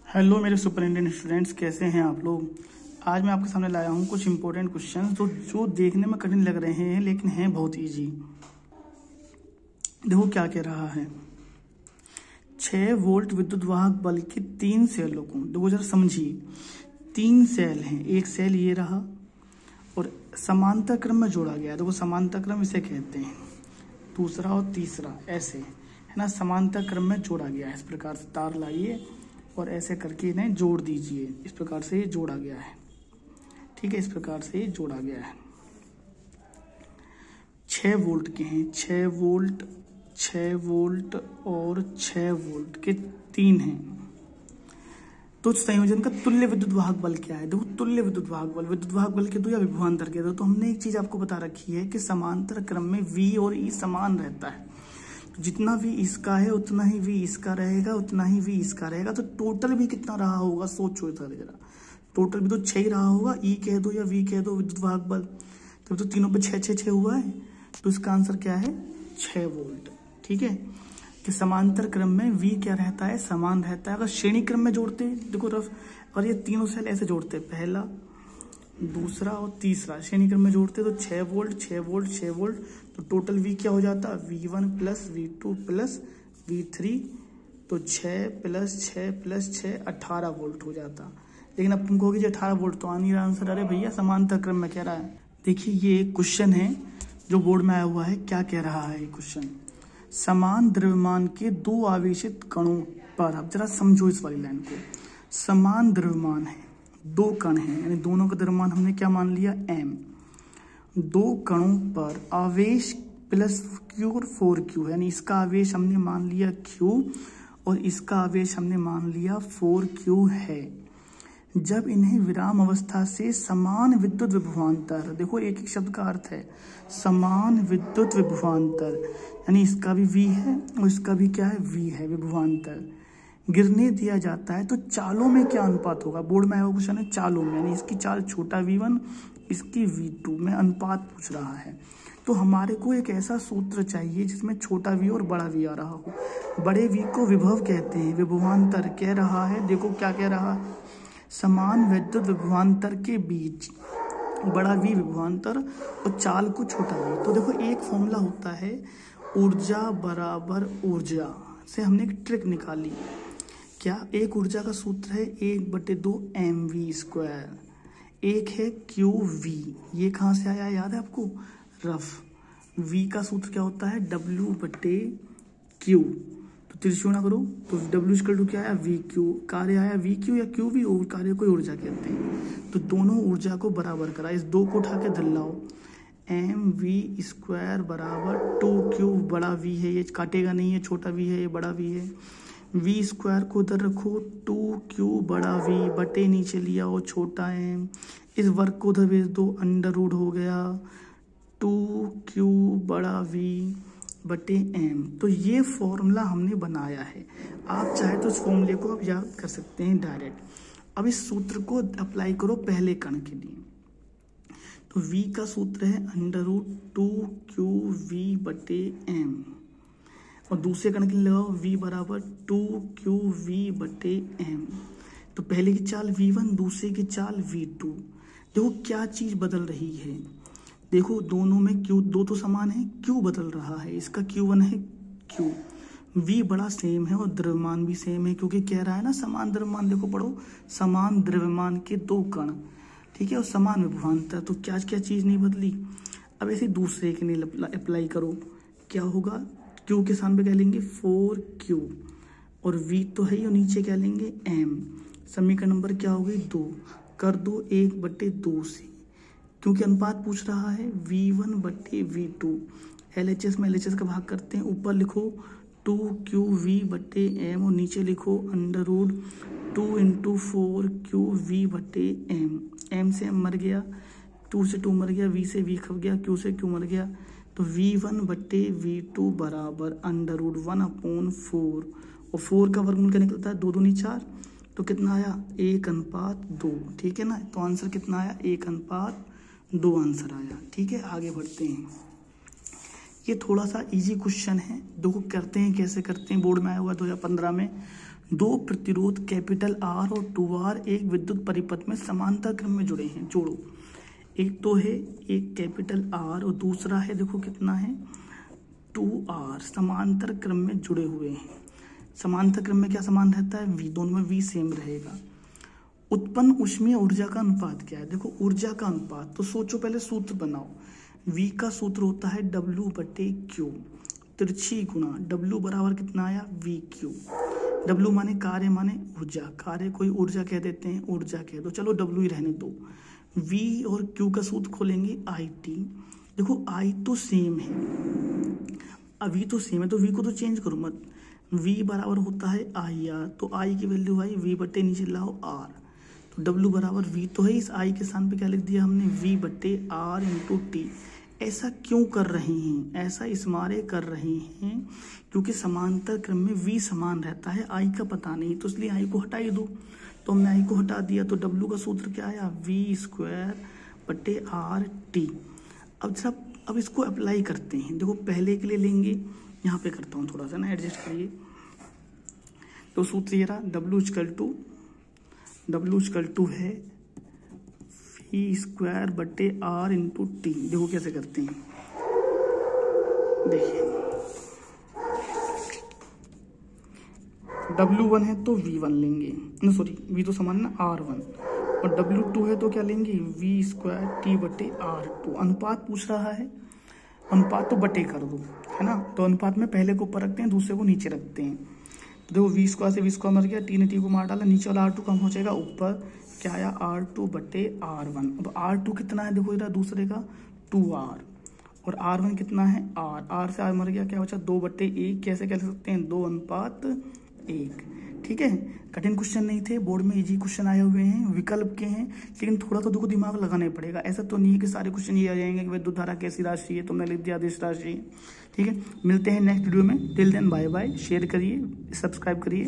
Hello मेरे superintendent students, कैसे हैं आप लोग। आज मैं आपके सामने लाया हूं कुछ इंपॉर्टेंट क्वेश्चन जो देखने में कठिन लग रहे हैं लेकिन हैं बहुत इजी। देखो क्या कह रहा है। 6 वोल्ट विद्युत वाहक बल के 3 सेलों को, देखो जरा समझिए, 3 सेल हैं, एक सेल ये रहा और समांतर क्रम में जोड़ा गया। देखो समांतर क्रम इसे कहते हैं, दूसरा और तीसरा ऐसे है ना, समांतर क्रम में जोड़ा गया है। इस प्रकार से तार लाइए और ऐसे करके इन्हें जोड़ दीजिए। इस प्रकार से ये जोड़ा गया है, ठीक है, इस प्रकार से ये जोड़ा गया है। 6 वोल्ट के हैं, 6 वोल्ट, 6 वोल्ट और 6 वोल्ट के 3 हैं। तो संयोजन का तुल्य विद्युत वाहक बल क्या है। देखो तुल्य विद्युत वाहक बल के दो या विभवांतर के दो। तो हमने एक चीज आपको बता रखी है कि समांतर क्रम में V और E समान रहता है। जितना भी इसका है उतना ही भी इसका रहेगा, उतना ही भी इसका रहेगा। तो टोटल भी कितना रहा होगा, सोचो जरा। टोटल भी तो 6 ही रहा होगा। E कह दो या V कह दो, विद्युत वाहक बल तो तीनों पे 6 हुआ है। तो इसका आंसर क्या है, 6 वोल्ट। ठीक है, कि समांतर क्रम में V क्या रहता है, समान रहता है। अगर श्रेणी क्रम में जोड़ते, देखो रफ, अगर ये तीनों सेल ऐसे जोड़ते, पहला दूसरा और तीसरा श्रेणी क्रम में जोड़ते तो 6 वोल्ट 6 वोल्ट 6 वोल्ट, तो टोटल V क्या हो जाता, V1 plus V2 plus V3, तो 6 प्लस 6 प्लस 6 18 वोल्ट हो जाता। लेकिन अब तुम कहोगे 18 वोल्ट तो आ नहीं रहा आंसर। अरे भैया समांतर क्रम में कह रहा है। देखिए ये एक क्वेश्चन है जो बोर्ड में आया हुआ है। क्या कह रहा है ये क्वेश्चन, समान द्रव्यमान के 2 आवेशित कणों पर, अब जरा समझो इस वाली लाइन को। समान द्रव्यमान है, 2 कण हैं, यानी दोनों का द्रव्यमान हमने क्या मान लिया, m। 2 कणों पर आवेश प्लस q और 4q, यानी इसका आवेश हमने मान लिया q और इसका आवेश हमने मान लिया 4q है। जब इन्हें विराम अवस्था से समान विद्युत विभवांतर, देखो एक एक शब्द का अर्थ है समान विद्युत विभवांतर, यानी इसका भी V है और इसका भी क्या है, V है, विभवांतर गिरने दिया जाता है तो चालों में क्या अनुपात होगा। बोर्ड में आया क्वेश्चन है चालों में, यानी इसकी चाल छोटा V1 इसकी V2 में अनुपात पूछ रहा है। तो हमारे को एक ऐसा सूत्र चाहिए जिसमें छोटा V और बड़ा V आ रहा हो। बड़े V को विभव कहते हैं, विभवांतर कह रहा है। देखो क्या कह रहा है, समान विद्युत विभवांतर के बीच बड़ा V विभवांतर और चाल को छोटा V। तो देखो एक फॉर्मूला होता है ऊर्जा बराबर ऊर्जा से, हमने एक ट्रिक निकाली। क्या, एक ऊर्जा का सूत्र है 1/2 mv², एक है qv। ये कहाँ से आया याद है आपको, रफ। v का सूत्र क्या होता है, w/q। तो त्रिशूणा करो तो w क्या आया, vq। कार्य आया vq या qv, और कार्य को ऊर्जा कहते हैं। तो दोनों ऊर्जा को बराबर करा, इस 2 को उठा के धर लाओ, mv² बराबर 2q, बड़ा v है ये काटेगा नहीं है, छोटा v है ये बड़ा v है। v² को उधर रखो, 2q बड़ा v बटे नीचे लिया और छोटा m, इस वर्ग को उधर भेज दो, अंडर रूट हो गया 2q बड़ा v बटे m। तो ये फॉर्मूला हमने बनाया है। आप चाहे तो इस फॉर्मूले को आप याद कर सकते हैं डायरेक्ट। अब इस सूत्र को अप्लाई करो पहले कण के लिए। तो v का सूत्र है √2qv बटे m, और दूसरे कण के लिए लगाओ v बराबर 2qv बटे m। तो पहले की चाल v1, दूसरे की चाल v2। देखो क्या चीज बदल रही है, देखो दोनों में q, 2 तो समान है, q बदल रहा है, इसका q1 है q। v बड़ा सेम है और द्रव्यमान भी सेम है, क्योंकि कह रहा है ना समान द्रव्यमान। देखो पढ़ो, समान द्रव्यमान के 2 कण, ठीक है, और समान विभवांतर। तो क्या क्या चीज नहीं बदली। अब ऐसे दूसरे के लिए अप्लाई करो, क्या होगा, q के स्थान पे क्या लेंगे 4q, और v तो है ही, और नीचे क्या लेंगे m। समीकरण नंबर क्या हो गई 2, कर दो 1/2 से, क्योंकि अनुपात पूछ रहा है v1 बटे v2। LHS में LHS का भाग करते हैं, ऊपर लिखो 2qv बटे m और नीचे लिखो √2 × 4qv बटे m। m से m मर गया, 2 से 2 मर गया, v से v खप गया, q से q मर गया। तो v1 बटे v2 बराबर √1/4, और 4 का वर्गमूल क्या निकलता है, 2 दूनी 4, तो कितना आया 1:2। ठीक है ना, तो आंसर कितना आया, 1:2 आंसर आया। ठीक है, आगे बढ़ते हैं। ये थोड़ा सा इजी क्वेश्चन है, देखो करते हैं कैसे करते हैं। बोर्ड में आया हुआ 2015 में। दो प्रतिरोध कैपिटल आर और 2R एक विद्युत परिपथ में समांतर क्रम में जुड़े हैं। जोड़ो। एक तो है एक कैपिटल आर और दूसरा है, देखो कितना है, 2R, समांतर क्रम में जुड़े हुए हैं। समांतर क्रम में क्या समान रहता है, V, दोनों में V सेम रहेगा। उत्पन्न ऊष्मीय ऊर्जा का अनुपात क्या है, देखो ऊर्जा का अनुपात, तो सोचो पहले सूत्र बनाओ। V का सूत्र होता है W/Q, तिरछी गुणा W बराबर कितना आया, VQ। W माने कार्य माने ऊर्जा, कार्य कोई ऊर्जा कह देते हैं, ऊर्जा कह दो, चलो W ही रहने दो। V और Q का सूत्र खोलेंगे IT। देखो I तो सेम है, अब V तो सेम है तो V को तो चेंज करो मत। V बराबर होता है IR, तो I की वैल्यू आई V बटे नीचे लाओ R, तो W बराबर V तो है, इस I के स्थान पे क्या लिख दिया हमने, V बटे R इंटू T। ऐसा क्यों कर रहे हैं, ऐसा इस मारे कर रहे हैं क्योंकि समांतर क्रम में V समान रहता है, I का पता नहीं, तो इसलिए I को हटा ही दो। तो हमने I को हटा दिया, तो W का सूत्र क्या आया, V² बटे RT। अब इसको अप्लाई करते हैं। देखो पहले के लिए लेंगे, यहाँ पे करता हूँ थोड़ा सा ना, एडजस्ट करिए। तो सूत्र ये रहा, W है V² बटे R इंटू T। देखो कैसे करते हैं, देखिए W1 है तो V1 लेंगे, no सॉरी V तो समान ना R1, और W2 है तो क्या लेंगे, V² T बटे R2। अनुपात पूछ रहा है, अनुपात तो बटे कर दो, है ना, तो अनुपात में पहले को ऊपर रखते हैं, दूसरे को नीचे रखते हैं। तो देखो V² से V² मर गया, T ने T को मार डाला, नीचे वाला R2 कम हो जाएगा, ऊपर क्या आया R2 बटे R1। अब R2 कितना है, देखो इधर दूसरे का 2R, और R1 कितना है R से R मर गया, क्या बचा 2/1। कैसे कह सकते हैं, 2:1। ठीक है, कठिन क्वेश्चन नहीं थे, बोर्ड में इजी क्वेश्चन आए हुए हैं, विकल्प के हैं, लेकिन थोड़ा तो देखो दिमाग लगाना ही पड़ेगा। ऐसा तो नहीं है कि सारे क्वेश्चन ये आ जाएंगे कि विद्युत धारा कैसी राशि है, तुमने लिख दिया आदिश राशि। ठीक है, मिलते हैं नेक्स्ट वीडियो में, till then bye bye. Share करिए, सब्सक्राइब करिए।